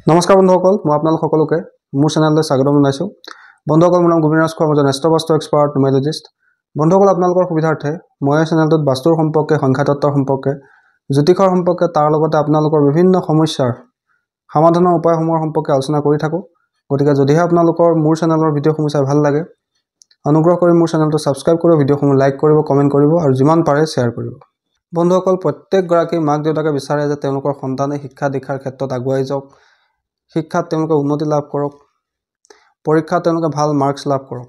নমস্কাৰ বন্ধুসকল, মই আপোনালোক সকলোকে মোৰ চেনেললৈ স্বাগতম জনাইছোঁ। বন্ধুসকল, মোৰ নাম গোবিন্দ ৰাজ খোৱা, মই এষ্ট্ৰবাস্তু এক্সপাৰ্ট নিউমেৰলজিষ্ট। বন্ধুসকল, আপোনালোকৰ সুবিধাৰ্থে মই এই চেনেলটোত বাস্তুৰ সম্পৰ্কে, সংখ্যাতত্বৰ সম্পৰ্কে, জ্যোতিষৰ সম্পৰ্কে, তাৰ লগতে আপোনালোকৰ বিভিন্ন সমস্যাৰ সমাধানৰ উপায়সমূহৰ সম্পৰ্কে আলোচনা কৰি থাকোঁ। গতিকে যদিহে আপোনালোকৰ মোৰ চেনেলৰ ভিডিঅ'সমূহ চাই ভাল লাগে, অনুগ্ৰহ কৰি মোৰ চেনেলটো ছাবস্ক্ৰাইব কৰিব, ভিডিঅ'সমূহ লাইক কৰিব, কমেণ্ট কৰিব আৰু যিমান পাৰে শ্বেয়াৰ কৰিব। বন্ধুসকল, প্ৰত্যেকগৰাকী মাক দেউতাকে বিচাৰে যে তেওঁলোকৰ সন্তানে শিক্ষা দীক্ষাৰ ক্ষেত্ৰত আগুৱাই যাওক, শিক্ষাত তেওঁলোকে উন্নতি লাভ কৰক, পৰীক্ষাত তেওঁলোকে ভাল মাৰ্কছ লাভ কৰক।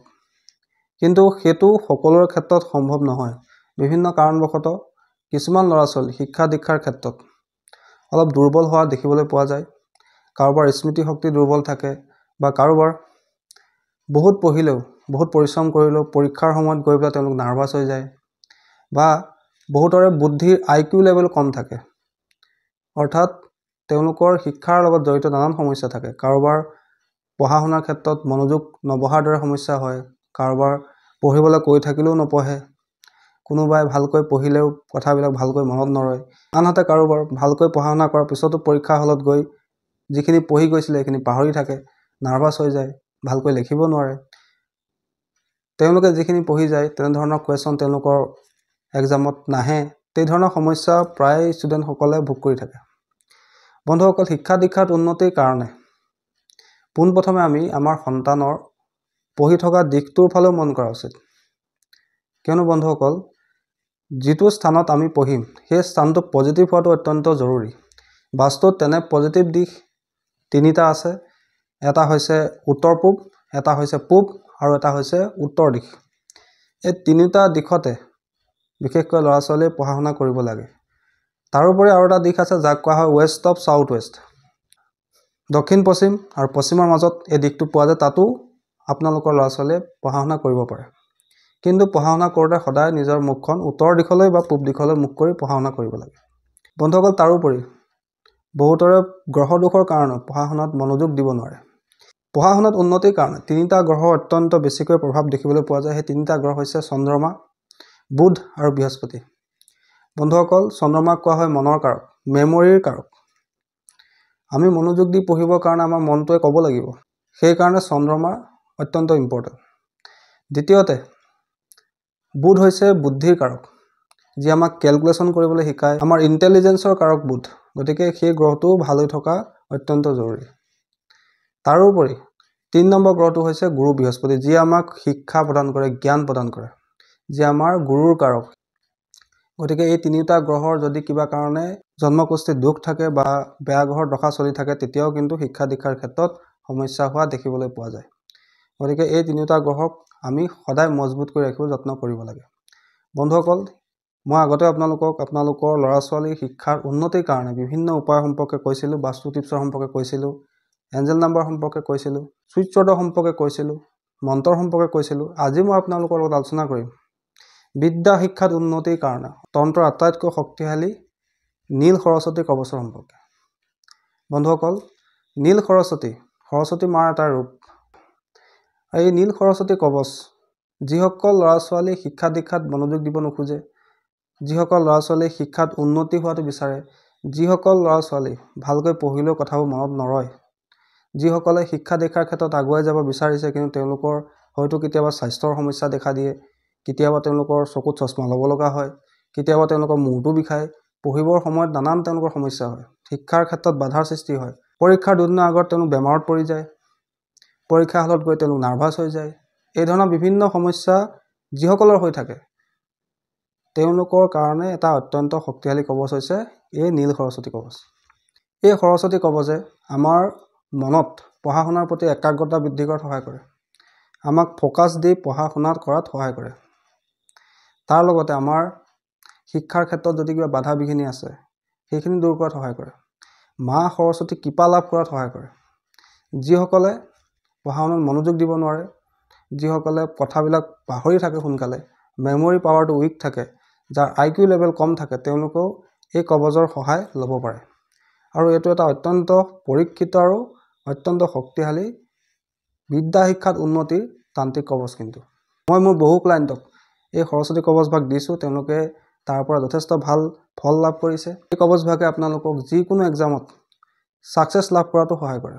কিন্তু সেইটো সকলোৰে ক্ষেত্ৰত সম্ভৱ নহয়। বিভিন্ন কাৰণবশতঃ কিছুমান ল'ৰা ছোৱালী শিক্ষা দীক্ষাৰ ক্ষেত্ৰত অলপ দুৰ্বল হোৱা দেখিবলৈ পোৱা যায়। কাৰোবাৰ স্মৃতিশক্তি দুৰ্বল থাকে বা কাৰোবাৰ বহুত পঢ়িলেও, বহুত পৰিশ্ৰম কৰিলেও পৰীক্ষাৰ সময়ত গৈ পেলাই তেওঁলোক নাৰ্ভাছ হৈ যায়, বা বহুতৰে বুদ্ধিৰ IQ লেভেল কম থাকে। অৰ্থাৎ তেওঁলোকৰ শিক্ষাৰ লগত জড়িত নানান সমস্যা থাকে। কাৰোবাৰ পঢ়া শুনাৰ ক্ষেত্ৰত মনোযোগ নবহাৰ দৰে সমস্যা হয়, কাৰোবাৰ পঢ়িবলৈ কৈ থাকিলেও নপঢ়ে, কোনোবাই ভালকৈ পঢ়িলেও কথাবিলাক ভালকৈ মনত নৰয়, আনহাতে কাৰোবাৰ ভালকৈ পঢ়া শুনা কৰাৰ পিছতো পৰীক্ষা হলত গৈ যিখিনি পঢ়ি গৈছিলে সেইখিনি পাহৰি থাকে, নাৰ্ভাছ হৈ যায়, ভালকৈ লিখিব নোৱাৰে। তেওঁলোকে যিখিনি পঢ়ি যায় তেনেধৰণৰ কুৱেশ্যন তেওঁলোকৰ এক্সামত নাহে। তেনেধৰণৰ সমস্যা প্ৰায় ষ্টুডেণ্টসকলে ভোগ কৰি থাকে। বন্ধুসকল, শিক্ষা দীক্ষাত উন্নতিৰ কাৰণে পোনপ্ৰথমে আমি আমাৰ সন্তানৰ পঢ়ি থকা দিশটোৰ ফালেও মন কৰা উচিত। কিয়নো বন্ধুসকল, যিটো স্থানত আমি পঢ়িম সেই স্থানটো পজিটিভ হোৱাটো অত্যন্ত জৰুৰী। বাস্তুত তেনে পজিটিভ দিশ তিনিটা আছে। এটা হৈছে উত্তৰ পূব, এটা হৈছে পূব আৰু এটা হৈছে উত্তৰ দিশ। এই তিনিটা দিশতে বিশেষকৈ ল'ৰা ছোৱালীয়ে পঢ়া শুনা কৰিব লাগে। তাৰোপৰি আৰু এটা দিশ আছে যাক কোৱা হয় ৱেষ্ট অফ চাউথ ৱেষ্ট। দক্ষিণ পশ্চিম আৰু পশ্চিমৰ মাজত এই দিশটো পোৱা যায়। তাতো আপোনালোকৰ ল'ৰা ছোৱালীয়ে পঢ়া শুনা কৰিব পাৰে। কিন্তু পঢ়া শুনা কৰোঁতে সদায় নিজৰ মুখখন উত্তৰ দিশলৈ বা পূব দিশলৈ মুখ কৰি পঢ়া শুনা কৰিব লাগে। বন্ধুসকল, তাৰোপৰি বহুতৰে গ্ৰহ দোষৰ কাৰণে পঢ়া শুনাত মনোযোগ দিব নোৱাৰে। পঢ়া শুনাত উন্নতিৰ কাৰণে তিনিটা গ্ৰহ অত্যন্ত বেছিকৈ প্ৰভাৱ দেখিবলৈ পোৱা যায়। সেই তিনিটা গ্ৰহ হৈছে চন্দ্ৰমা, বুধ আৰু বৃহস্পতি। বন্ধুসকল, চন্দ্ৰমাক কোৱা হয় মনৰ কাৰক, মেমৰিৰ কাৰক। আমি মনোযোগ দি পঢ়িবৰ কাৰণে আমাৰ মনটোৱে ক'ব লাগিব। সেইকাৰণে চন্দ্ৰমা অত্যন্ত ইম্পৰ্টেণ্ট। দ্বিতীয়তে বুধ হৈছে বুদ্ধিৰ কাৰক, যি আমাক কেলকুলেশ্যন কৰিবলৈ শিকায়, আমাৰ ইণ্টেলিজেঞ্চৰ কাৰক বুধ। গতিকে সেই গ্ৰহটোও ভাল হৈ থকা অত্যন্ত জৰুৰী। তাৰোপৰি 3 নম্বৰ গ্ৰহটো হৈছে গুৰু বৃহস্পতি, যি আমাক শিক্ষা প্ৰদান কৰে, জ্ঞান প্ৰদান কৰে, যি আমাৰ গুৰুৰ কাৰক। গতিকে এই তিনিটা গ্ৰহৰ যদি কিবা কাৰণে জন্মকুষ্ঠিত দোষ থাকে বা বেয়া গ্ৰহৰ দশা চলি থাকে, তেতিয়াও কিন্তু শিক্ষা দীক্ষাৰ ক্ষেত্ৰত সমস্যা হোৱা দেখিবলৈ পোৱা যায়। গতিকে এই তিনিটা গ্ৰহক আমি সদায় মজবুত কৰি ৰাখিব যত্ন কৰিব লাগে। বন্ধুসকল, মই আগতে আপোনালোকৰ ল'ৰা ছোৱালীৰ শিক্ষাৰ উন্নতিৰ কাৰণে বিভিন্ন উপায় সম্পৰ্কে কৈছিলোঁ, বাস্তু টিপছৰ সম্পৰ্কে কৈছিলোঁ, এঞ্জেল নাম্বাৰ সম্পৰ্কে কৈছিলোঁ, চুইচ ৱৰ্ডৰ সম্পৰ্কে কৈছিলোঁ, মন্ত্ৰৰ সম্পৰ্কে কৈছিলোঁ। আজি মই আপোনালোকৰ লগত আলোচনা কৰিম বিদ্যা শিক্ষাত উন্নতিৰ কাৰণে তন্ত্ৰৰ আটাইতকৈ শক্তিশালী নীল সৰস্বতী কৱচৰ সম্পৰ্কে। বন্ধুসকল, নীল সৰস্বতী, সৰস্বতী মাৰ এটা ৰূপ। এই নীল সৰস্বতী কৱচ যিসকল ল'ৰা ছোৱালী শিক্ষা দীক্ষাত মনোযোগ দিব নোখোজে, যিসকল ল'ৰা ছোৱালী শিক্ষাত উন্নতি হোৱাটো বিচাৰে, যিসকল ল'ৰা ছোৱালী ভালকৈ পঢ়িলেও কথাবোৰ মনত নৰয়, যিসকলে শিক্ষা দীক্ষাৰ ক্ষেত্ৰত আগুৱাই যাব বিচাৰিছে কিন্তু তেওঁলোকৰ হয়তো কেতিয়াবা স্বাস্থ্যৰ সমস্যা দেখা দিয়ে, কেতিয়াবা তেওঁলোকৰ চকুত চশমা ল'ব লগা হয়, কেতিয়াবা তেওঁলোকৰ মূৰটো বিষায়, পঢ়িবৰ সময়ত নানান তেওঁলোকৰ সমস্যা হয়, শিক্ষাৰ ক্ষেত্ৰত বাধাৰ সৃষ্টি হয়, পৰীক্ষাৰ দুদিনৰ আগত তেওঁলোক বেমাৰত পৰি যায়, পৰীক্ষা হলত গৈ তেওঁলোক নাৰ্ভাছ হৈ যায়। এই ধৰণৰ বিভিন্ন সমস্যা যিসকলৰ হৈ থাকে তেওঁলোকৰ কাৰণে এটা অত্যন্ত শক্তিশালী কৱচ হৈছে এই নীল সৰস্বতী কৱচ। এই সৰস্বতী কৱচে আমাৰ মনত পঢ়া শুনাৰ প্ৰতি একাগ্ৰতা বৃদ্ধি কৰাত সহায় কৰে, আমাক ফ'কাছ দি পঢ়া শুনা কৰাত সহায় কৰে। তাৰ লগতে আমাৰ শিক্ষাৰ ক্ষেত্ৰত যদি কিবা বাধা বিঘিনি আছে সেইখিনি দূৰ কৰাত সহায় কৰে, মা সৰস্বতী কৃপা লাভ কৰাত সহায় কৰে। যিসকলে পঢ়া শুনাত মনোযোগ দিব নোৱাৰে, যিসকলে কথাবিলাক পাহৰি থাকে সোনকালে, মেমৰি পাৱাৰটো উইক থাকে, যাৰ IQ লেভেল কম থাকে, তেওঁলোকেও এই কৱচৰ সহায় ল'ব পাৰে। আৰু এইটো এটা অত্যন্ত পৰীক্ষিত আৰু অত্যন্ত শক্তিশালী বিদ্যা শিক্ষাত উন্নতিৰ তান্ত্ৰিক কৱচ। কিন্তু মই মোৰ বহু ক্লাইণ্টক এই সৰস্বতী কৱচভাগ দিছোঁ, তেওঁলোকে তাৰ পৰা যথেষ্ট ভাল ফল লাভ কৰিছে। এই কৱচভাগে আপোনালোকক যিকোনো এক্সামত ছাকচেছ লাভ কৰাটো সহায় কৰে।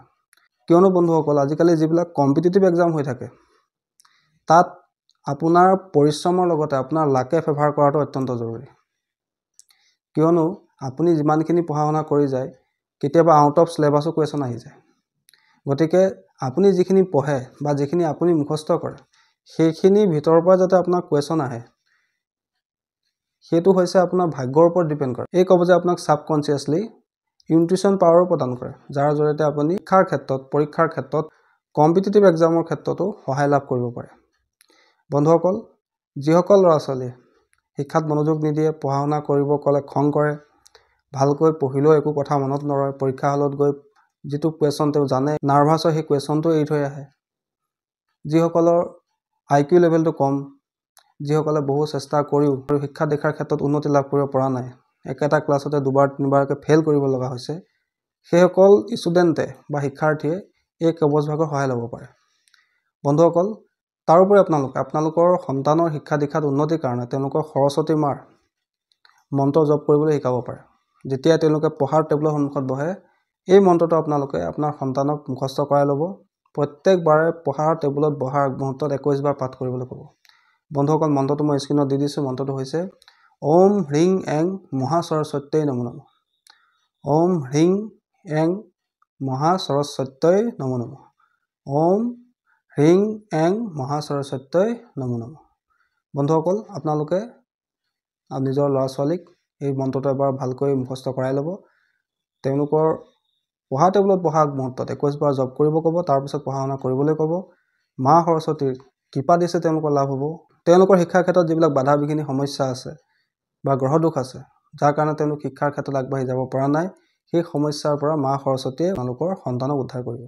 কিয়নো বন্ধুসকল আজিকালি যিবিলাক কম্পিটিটিভ এক্সাম হৈ থাকে তাত আপোনাৰ পৰিশ্ৰমৰ লগতে আপোনাৰ লাকে ফেভাৰ কৰাটো অত্যন্ত জৰুৰী। কিয়নো আপুনি যিমানখিনি পঢ়া শুনা কৰি যায় কেতিয়াবা আউট অফ সিলেবাসো কুৱেশ্যন আহি যায়। গতিকে আপুনি যিখিনি পঢ়ে বা যিখিনি আপুনি মুখস্থ কৰে সেইখিনি ভিতৰৰ পৰা যাতে আপোনাৰ কুৱেশ্যন আহে সেইটো হৈছে আপোনাৰ ভাগ্যৰ ওপৰত ডিপেণ্ড কৰে। এই ক'ব যে আপোনাক সাবকনচিয়াছলি ইনটিউশ্যন পাৱাৰো প্ৰদান কৰে, যাৰ জৰিয়তে আপুনি শিক্ষাৰ ক্ষেত্ৰত পৰীক্ষাৰ ক্ষেত্ৰত কম্পিটিটিভ এক্সামৰ ক্ষেত্ৰতো সহায় লাভ কৰিব পাৰে। বন্ধুসকল, যিসকল ল'ৰা ছোৱালীয়ে শিক্ষাত মনোযোগ নিদিয়ে, পঢ়া শুনা কৰিব ক'লে খং কৰে, ভালকৈ পঢ়িলেও একো কথা মনত নৰয়, পৰীক্ষা হলত গৈ যিটো কুৱেশ্যন তেওঁ জানে নাৰ্ভাছ হয় সেই কুৱেশ্যনটো এৰি থৈ আহে, যিসকলৰ IQ লেভেলটো কম, যিসকলে বহু চেষ্টা কৰিও শিক্ষা দীক্ষাৰ ক্ষেত্ৰত উন্নতি লাভ কৰিব পৰা নাই, একেটা ক্লাছতে দুবাৰ তিনিবাৰকৈ ফেইল কৰিব লগা হৈছে, সেইসকল ষ্টুডেণ্টে বা শিক্ষাৰ্থীয়ে এই কবচভাগৰ সহায় ল'ব পাৰে। বন্ধুসকল, তাৰোপৰি আপোনালোকৰ সন্তানৰ শিক্ষা দীক্ষাত উন্নতিৰ কাৰণে তেওঁলোকৰ সৰস্বতী মাৰ মন্ত্ৰ জপ কৰিবলৈ শিকাব পাৰে। যেতিয়া তেওঁলোকে পঢ়াৰ টেবুলৰ সন্মুখত বহে এই মন্ত্ৰটো আপোনালোকে আপোনাৰ সন্তানক মুখস্থ কৰাই ল'ব। প্ৰত্যেকবাৰে পঢ়াৰ টেবুলত বহাৰ আগমুহূৰ্তত 21 বাৰ পাঠ কৰিবলৈ ক'ব। বন্ধুসকল, মন্ত্ৰটো মই স্ক্ৰীনত দি দিছোঁ। মন্ত্ৰটো হৈছে ওম হ্ৰিং এং মহাসৰস্বত্যই নমো নমঃ। ওম হ্ৰিং এং মহাসৰস্বত্যই নমো নমঃ। ওম হ্ৰিং এং মহাসৰস্বত্যই নমো নমঃ। বন্ধুসকল, আপোনালোকে নিজৰ ল'ৰা ছোৱালীক এই মন্ত্ৰটো এবাৰ ভালকৈ মুখস্থ কৰাই ল'ব। তেওঁলোকৰ পঢ়া টেবুলত বহা আগমুহূৰ্তত 21 বাৰ জপ কৰিব ক'ব। তাৰপিছত পঢ়া শুনা কৰিবলৈ ক'ব। মা সৰস্বতীৰ কৃপা দিছে তেওঁলোকৰ লাভ হ'ব। তেওঁলোকৰ শিক্ষাৰ ক্ষেত্ৰত যিবিলাক বাধা বিঘিনি সমস্যা আছে বা গ্ৰহ দোষ আছে, যাৰ কাৰণে তেওঁলোক শিক্ষাৰ ক্ষেত্ৰত আগবাঢ়ি যাব পৰা নাই, সেই সমস্যাৰ পৰা মা সৰস্বতীয়ে তেওঁলোকৰ সন্তানক উদ্ধাৰ কৰিব।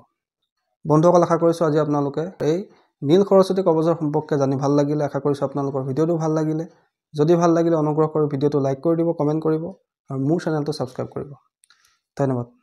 বন্ধুসকল, আশা কৰিছোঁ আজি আপোনালোকে এই নীল সৰস্বতী কবচৰ সম্পৰ্কে জানি ভাল লাগিলে। আশা কৰিছোঁ আপোনালোকৰ ভিডিঅ'টো ভাল লাগিলে। যদি ভাল লাগিলে অনুগ্ৰহ কৰি ভিডিঅ'টো লাইক কৰি দিব, কমেণ্ট কৰিব আৰু মোৰ চেনেলটো ছাবস্ক্ৰাইব কৰিব। ধন্যবাদ।